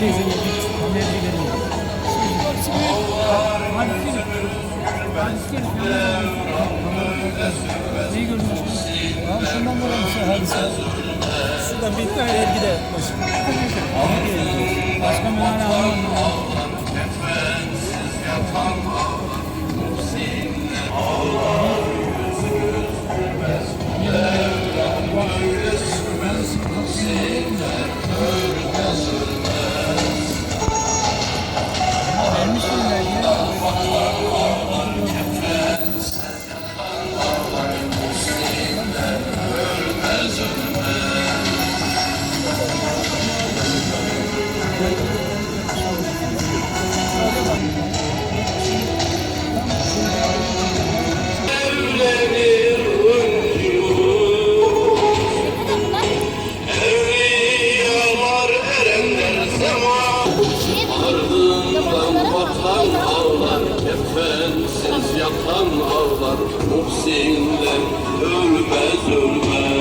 teyzenin kamerayı verin. Neyi gördün başkanım? Abi şundan dolayı bir şey hadise. Şuradan bitti vergide başkanım. Başka mühane alamadım. Kefensiz yatan ağlar, muhsinler ölmez ölmez.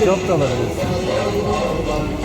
Çok da alabilirsiniz.